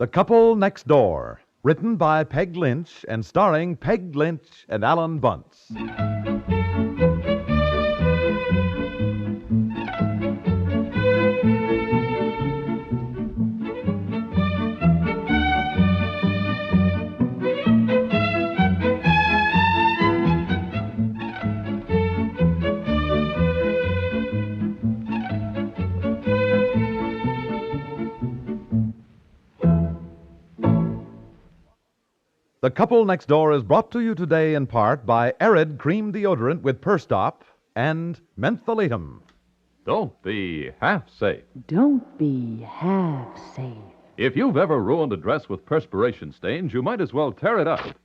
The Couple Next Door, written by Peg Lynch and starring Peg Lynch and Alan Bunce. The Couple Next Door is brought to you today in part by Arid Cream Deodorant with Perstop and Mentholatum. Don't be half safe. Don't be half safe. If you've ever ruined a dress with perspiration stains, you might as well tear it up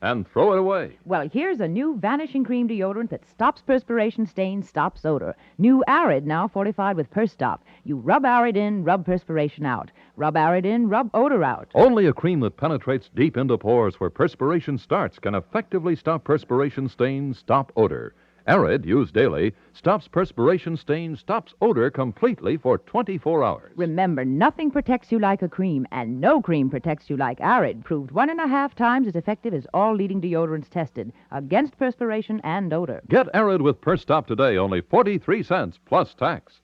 and throw it away. Well, here's a new Vanishing Cream deodorant that stops perspiration stains, stops odor. New Arid, now fortified with Perstop. You rub Arid in, rub perspiration out. Rub Arid in, rub odor out. Only a cream that penetrates deep into pores where perspiration starts can effectively stop perspiration stains, stop odor. Arid, used daily, stops perspiration stains, stops odor completely for 24 hours. Remember, nothing protects you like a cream, and no cream protects you like Arid, proved 1.5 times as effective as all leading deodorants tested against perspiration and odor. Get Arid with Perstop today, only 43 cents plus tax.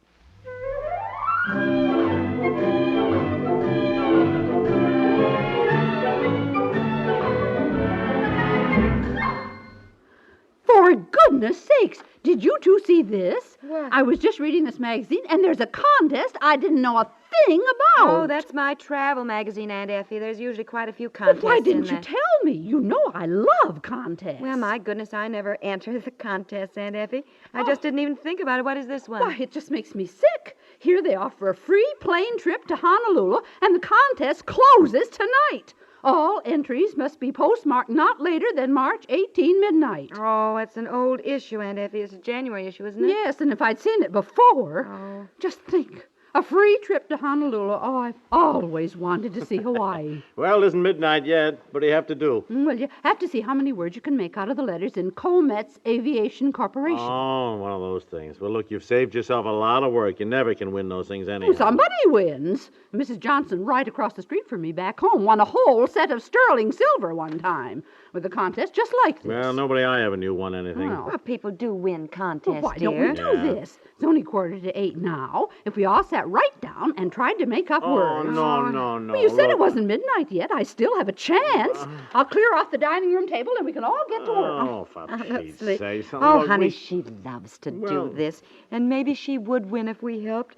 For goodness sakes, did you two see this? What? I was just reading this magazine, and there's a contest I didn't know a thing about. Oh, that's my travel magazine, Aunt Effie. There's usually quite a few contests. Why didn't in you there. tell me? You know I love contests. Well, my goodness, I never enter the contests, Aunt Effie. I just didn't even think about it. What is this one? Why, it just makes me sick. Here they offer a free plane trip to Honolulu, and the contest closes tonight. All entries must be postmarked not later than March 18 midnight. Oh, it's an old issue, Aunt Effie. It's a January issue, isn't it? Yes, and if I'd seen it before, Oh. just think. A free trip to Honolulu. Oh, I've always wanted to see Hawaii. Well, it isn't midnight yet. What do you have to do? Well, you have to see how many words you can make out of the letters in Comet's Aviation Corporation. Oh, one of those things. Well, look, you've saved yourself a lot of work. You never can win those things anyhow. Oh, somebody wins. Mrs. Johnson, right across the street from me back home, won a whole set of sterling silver one time with a contest just like this. Well, nobody I ever knew won anything. Oh. Well, people do win contests, Well, why don't dear. we do this? It's only 7:45 now. If we all sat right down and tried to make up Oh, words. no. Well, you said Look. it wasn't midnight yet. I still have a chance. I'll clear off the dining room table and we can all get to work. Oh, for Pete's Honestly. sake. Oh, Look, honey, we- she loves to Well- do this. And maybe she would win if we helped.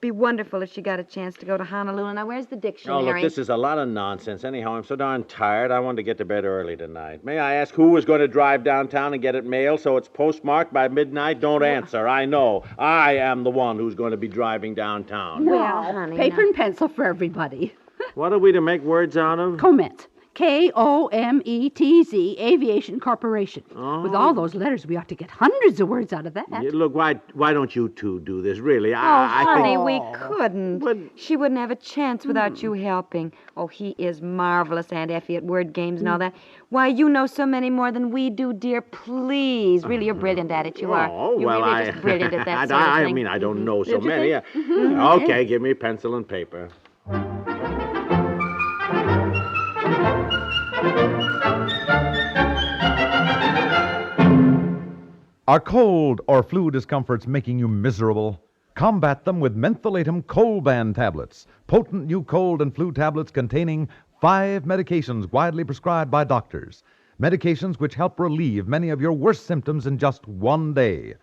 Be wonderful if she got a chance to go to Honolulu. Now, where's the Oh, dictionary? look, this is a lot of nonsense. Anyhow, I'm so darn tired. I wanted to get to bed early tonight. May I ask who was going to drive downtown and get it mailed so it's postmarked by midnight? Don't answer. I know. I am the one who's going to be driving downtown. Well, Now, honey, paper now- and pencil for everybody. What are we to make words out of? Comet. Kometz, Aviation Corporation. Oh. With all those letters, we ought to get hundreds of words out of that. Yeah, look, why don't you two do this? Really, Oh, I honey, think... we couldn't. But- She wouldn't have a chance without you helping. Oh, he is marvelous, Aunt Effie, at word games and all that. Why, you know so many more than we do, dear. Please. Really, you're brilliant at it. You are. Oh, You're well, really just brilliant at that I, sort of I thing. mean, I don't know so Don't you many. think? Okay, give me pencil and paper. Are cold or flu discomforts making you miserable? Combat them with Mentholatum Cold Band tablets, potent new cold and flu tablets containing 5 medications widely prescribed by doctors. Medications which help relieve many of your worst symptoms in just one day.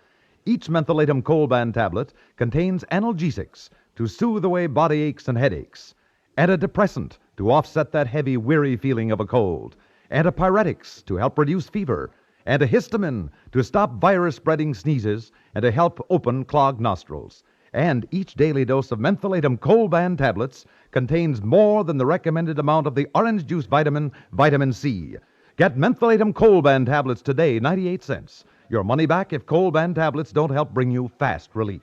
Each Mentholatum Cold Band tablet contains analgesics to soothe away body aches and headaches, antidepressant to offset that heavy, weary feeling of a cold, antipyretics to help reduce fever, antihistamine to stop virus-spreading sneezes and to help open clogged nostrils. And each daily dose of Mentholatum Cold Band tablets contains more than the recommended amount of the orange juice vitamin, vitamin C. Get Mentholatum Cold Band tablets today, 98 cents. Your money back if Cold Band tablets don't help bring you fast relief.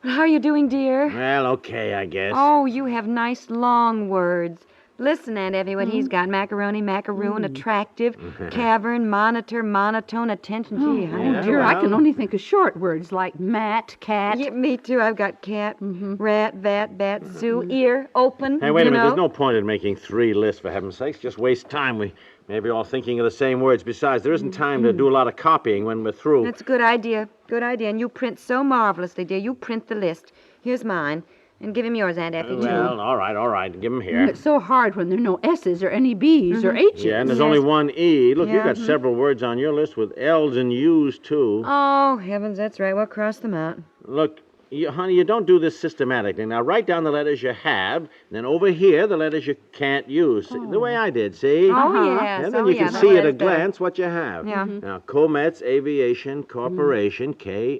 How are you doing, dear? Well, okay, I guess. Oh, you have nice long words. Listen, Aunt Effie, what he's got. Macaroni, macaroon, attractive, cavern, monitor, monotone, attention. Gee, honey. Oh, dear, I can only think of short words like mat, cat. Yeah, me too. I've got cat, rat, vat, bat, Sue, ear, open. Hey, wait a minute. know. There's no point in making 3 lists, for heaven's sakes. Just waste time. We may be all thinking of the same words. Besides, there isn't time to do a lot of copying when we're through. That's a good idea. Good idea. And you print so marvelously, dear. You print the list. Here's mine. And give him yours, Aunt Effie, too. Well, all right. Give them here. It's so hard when there are no S's or any B's or H's. Yeah, and there's only one E. Look, Yeah. you got several words on your list with L's and U's, too. Oh, heavens, that's right. We'll cross them out. Look, honey, you don't do this systematically. Now, write down the letters you have, and then over here, the letters you can't use. The way I did, see? Oh, yes. And then you can see at a glance what you have. Yeah. Now, Comets Aviation Corporation, Kometz.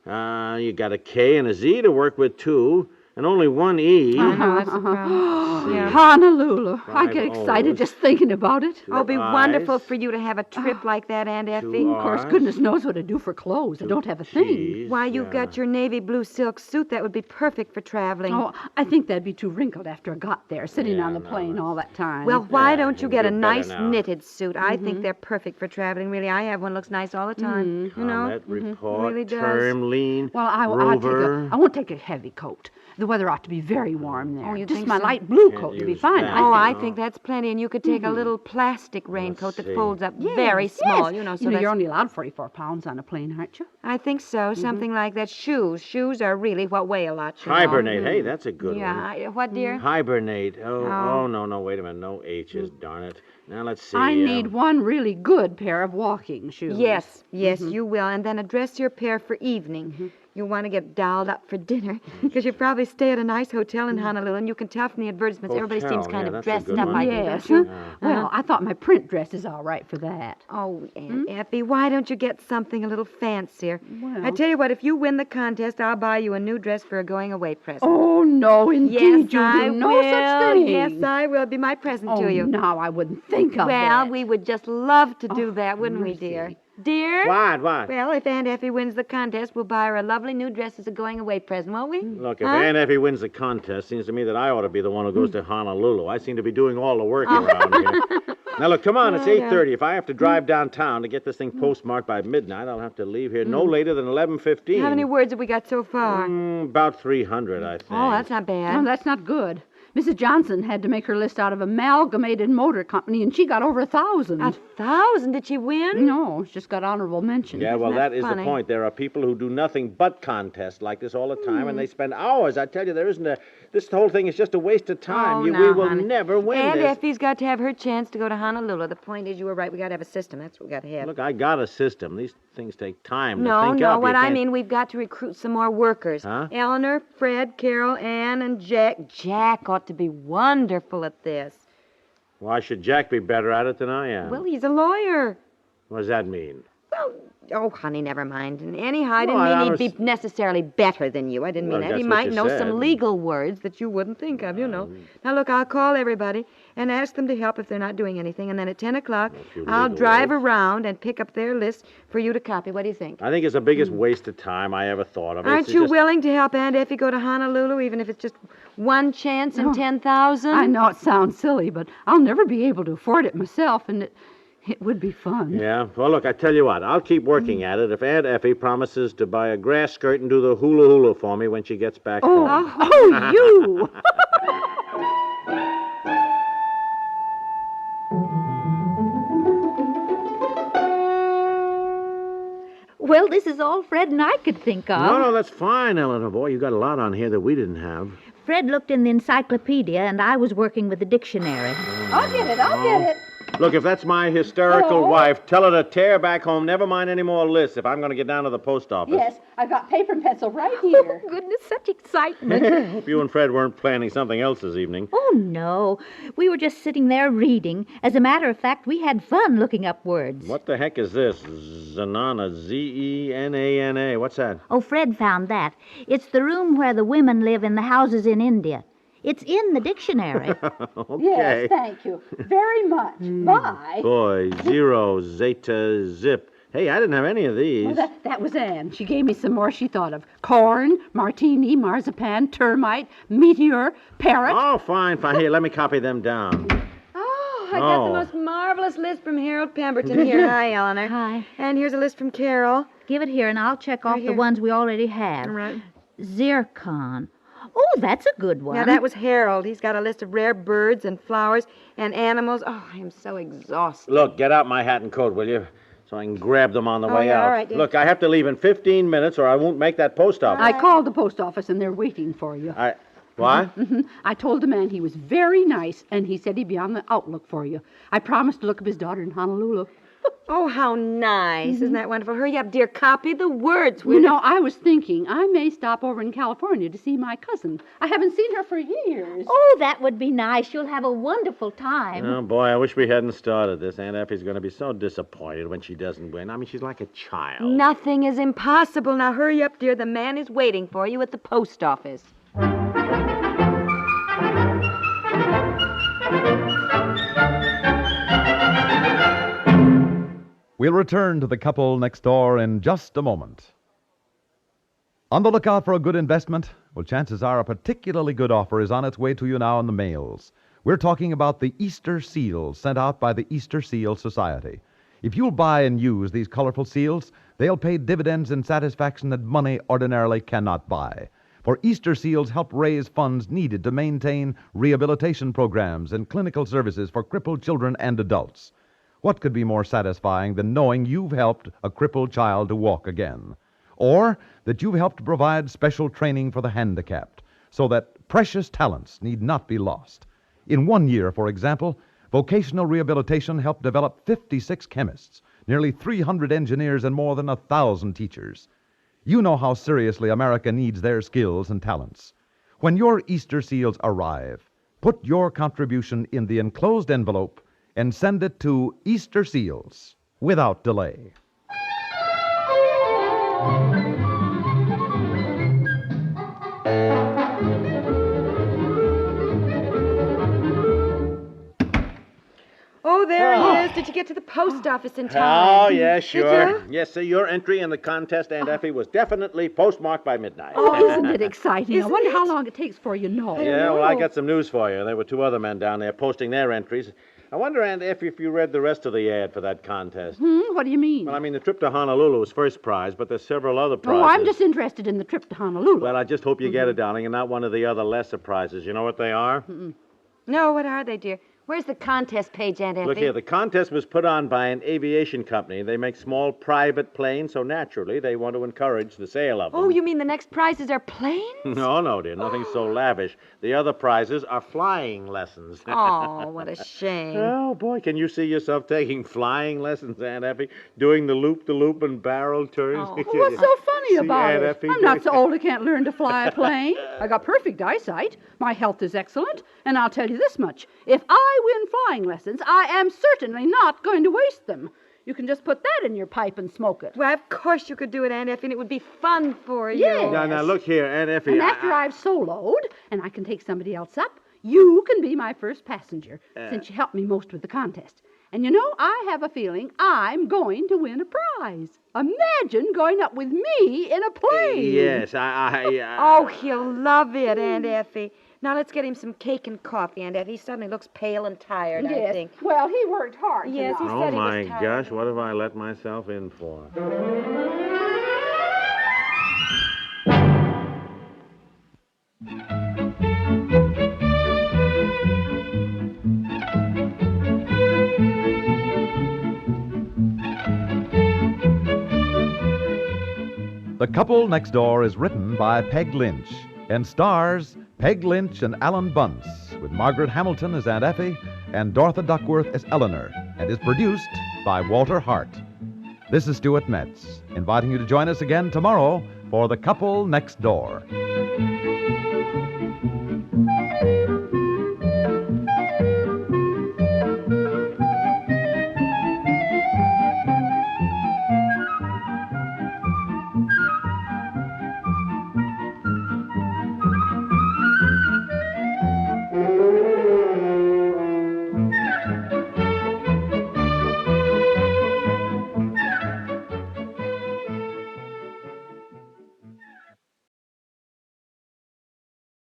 You got a K and a Z to work with, too, and only one E. I know, that's the problem. Yeah. Honolulu. I 5 get excited O's. just thinking about it. Oh, it'll be Eyes. wonderful for you to have a trip like that, Aunt Effie. Two Of course, R's. goodness knows what I do for clothes. I don't have a thing. G's, Why, you've got your navy blue silk suit. That would be perfect for traveling. Oh, I think that'd be too wrinkled after I got there, sitting Yeah, on the no, plane all that time. Well, why Yeah, don't you you'll get a do better nice now. knitted suit? I think they're perfect for traveling, really. I have one looks nice all the time. You know? Comet report, Really does. term, lean, well, I rover. won't take a heavy coat. The weather ought to be very warm there. Oh, you Just think my so? light blue Can't coat would be use fine. that. Oh, I I think that's plenty, and you could take a little plastic raincoat that see. folds up think. very Yes, small, yes. you know. So you're that's, only allowed 44 pounds on a plane, aren't you? I think so, something like that. Shoes are really what weigh a lot. You know. Hibernate. Hey, that's a good one. Yeah, what, dear? Hibernate. Oh, no, wait a minute. No H's, darn it. Now, let's see. I need one really good pair of walking shoes. Yes, you will. And then address your pair for evening. You'll want to get dolled up for dinner because you probably stay at a nice hotel in Honolulu, and you can tell from the advertisements everybody Hotel, seems kind yeah, of that's a dressed good up one. like Yes. that. Well, I thought my print dress is all right for that. Oh, Aunt Effie, why don't you get something a little fancier? Well. I tell you what, if you win the contest, I'll buy you a new dress for a going-away present. Oh, no, indeed, yes, you I do no will. such thing. Yes, I will. It'll be my present Oh, to you. no, I wouldn't think of Well, that. we would just love to do that, wouldn't we, dear? Dear? What? Well, if Aunt Effie wins the contest, we'll buy her a lovely new dress as a going-away present, won't we? Look, if Aunt Effie wins the contest, seems to me that I ought to be the one who goes to Honolulu. I seem to be doing all the work around here. Now, look, come on, it's 8:30. If I have to drive downtown to get this thing postmarked by midnight, I'll have to leave here no later than 11:15. How many words have we got so far? About 300, I think. Oh, that's not bad. No, that's not good. Mrs. Johnson had to make her list out of Amalgamated Motor Company, and she got over 1,000. 1,000? Did she win? No, she just got honorable mention. Yeah, well, Isn't that that is the funny? point. There are people who do nothing but contests like this all the time, and they spend hours. I tell you, there isn't a... This whole thing is just a waste of time. Oh, we now, will honey. never win Aunt this. Effie's got to have her chance to go to Honolulu. The point is, you were right. We got to have a system. That's what we got to have. Look, I got a system. These things take time to No, think no. up. What You I can't- mean, we've got to recruit some more workers. Huh? Eleanor, Fred, Carol, Ann, and Jack. Jack ought to be wonderful at this. Why should Jack be better at it than I am? Well, he's a lawyer. What does that mean? Well, oh, honey, never mind. And anyhow, I Well, didn't I mean he'd be necessarily better than you. I didn't mean Well, that. He that's what might you know said. some legal words that you wouldn't think of, you know. Now, look, I'll call everybody and ask them to help if they're not doing anything. And then at 10 o'clock, few I'll legal drive words. around and pick up their list for you to copy. What do you think? I think it's the biggest waste of time I ever thought of. Aren't It's you just- willing to help Aunt Effie go to Honolulu, even if it's just one chance in 10,000? I know it sounds silly, but I'll never be able to afford it myself, and it would be fun. Yeah. Well, look, I tell you what. I'll keep working at it if Aunt Effie promises to buy a grass skirt and do the hula hula for me when she gets back home. Oh, you! Well, this is all Fred and I could think of. No, that's fine, Eleanor. Boy, you got a lot on here that we didn't have. Fred looked in the encyclopedia, and I was working with the dictionary. I'll get it. Look, if that's my hysterical wife, tell her to tear back home. Never mind any more lists if I'm going to get down to the post office. Yes, I've got paper and pencil right here. Goodness, such excitement. Hope you and Fred weren't planning something else this evening. Oh, no. We were just sitting there reading. As a matter of fact, we had fun looking up words. What the heck is this? Zanana, Z-E-N-A-N-A. What's that? Oh, Fred found that. It's the room where the women live in the houses in India. It's in the dictionary. Okay. Yes, thank you very much. Bye. Boy, 0, zeta, zip. Hey, I didn't have any of these. Well, that was Anne. She gave me some more she thought of. Corn, martini, marzipan, termite, meteor, parrot. Oh, fine. Here, let me copy them down. I got the most marvelous list from Harold Pemberton here. Hi, Eleanor. Hi. And here's a list from Carol. Give it here, and I'll check off the here. ones we already have. All right. Zircon. Oh, that's a good one. Now, that was Harold. He's got a list of rare birds and flowers and animals. Oh, I am so exhausted. Look, get out my hat and coat, will you? So I can grab them on the way yeah, out. all right, dear. Look, I have to leave in 15 minutes or I won't make that post office. I called the post office, and they're waiting for you. What? I told the man he was very nice, and he said he'd be on the outlook for you. I promised to look up his daughter in Honolulu. Oh, how nice. Isn't that wonderful? Hurry up, dear. Copy the words. You know, I was thinking I may stop over in California to see my cousin. I haven't seen her for years. Oh, that would be nice. You'll have a wonderful time. Oh, boy, I wish we hadn't started this. Aunt Effie's going to be so disappointed when she doesn't win. I mean, she's like a child. Nothing is impossible. Now, hurry up, dear. The man is waiting for you at the post office. We'll return to the couple next door in just a moment. On the lookout for a good investment? Well, chances are a particularly good offer is on its way to you now in the mails. We're talking about the Easter seals sent out by the Easter Seal Society. If you'll buy and use these colorful seals, they'll pay dividends and satisfaction that money ordinarily cannot buy. For Easter seals help raise funds needed to maintain rehabilitation programs and clinical services for crippled children and adults. What could be more satisfying than knowing you've helped a crippled child to walk again? Or that you've helped provide special training for the handicapped so that precious talents need not be lost. In 1 year, for example, vocational rehabilitation helped develop 56 chemists, nearly 300 engineers, and more than 1,000 teachers. You know how seriously America needs their skills and talents. When your Easter seals arrive, put your contribution in the enclosed envelope and send it to Easter Seals without delay. Oh, there he is. Did you get to the post office in time? Oh, yeah, sure. Did you? Yes, sir, your entry in the contest, Aunt Effie, was definitely postmarked by midnight. Oh, isn't it exciting? I Isn't wonder it? how long it takes before you know. Yeah, well, I got some news for you. There were 2 other men down there posting their entries. I wonder, Aunt Effie, if you read the rest of the ad for that contest. What do you mean? Well, I mean, the trip to Honolulu was first prize, but there's several other prizes. Oh, I'm just interested in the trip to Honolulu. Well, I just hope you get it, darling, and not one of the other lesser prizes. You know what they are? No, what are they, dear? Where's the contest page, Aunt Effie? Look here, the contest was put on by an aviation company. They make small private planes, so naturally they want to encourage the sale of them. Oh, you mean the next prizes are planes? No, dear, nothing so lavish. The other prizes are flying lessons. Oh, what a shame. Oh, boy, can you see yourself taking flying lessons, Aunt Effie? Doing the loop-de-loop and barrel turns? Oh. What's so funny about Aunt it? Effie I'm not doing- so old I can't learn to fly a plane. I got perfect eyesight. My health is excellent. And I'll tell you this much. If I win flying lessons, I am certainly not going to waste them. You can just put that in your pipe and smoke it. Well, of course you could do it, Aunt Effie, and it would be fun for you. Yes. Now, look here, Aunt Effie. And after I've soloed and I can take somebody else up, you can be my first passenger, since you helped me most with the contest. And you know, I have a feeling I'm going to win a prize. Imagine going up with me in a plane. Yes, Oh, he'll love it, Aunt Effie. Now let's get him some cake and coffee, Aunt Effie. He suddenly looks pale and tired, I Yes. think. Well, he worked hard Yes, tonight. he Oh, said he was my tired. gosh, what have I let myself in for? The Couple Next Door is written by Peg Lynch and stars Peg Lynch and Alan Bunce, with Margaret Hamilton as Aunt Effie and Dorothy Duckworth as Eleanor, and is produced by Walter Hart. This is Stuart Metz, inviting you to join us again tomorrow for The Couple Next Door.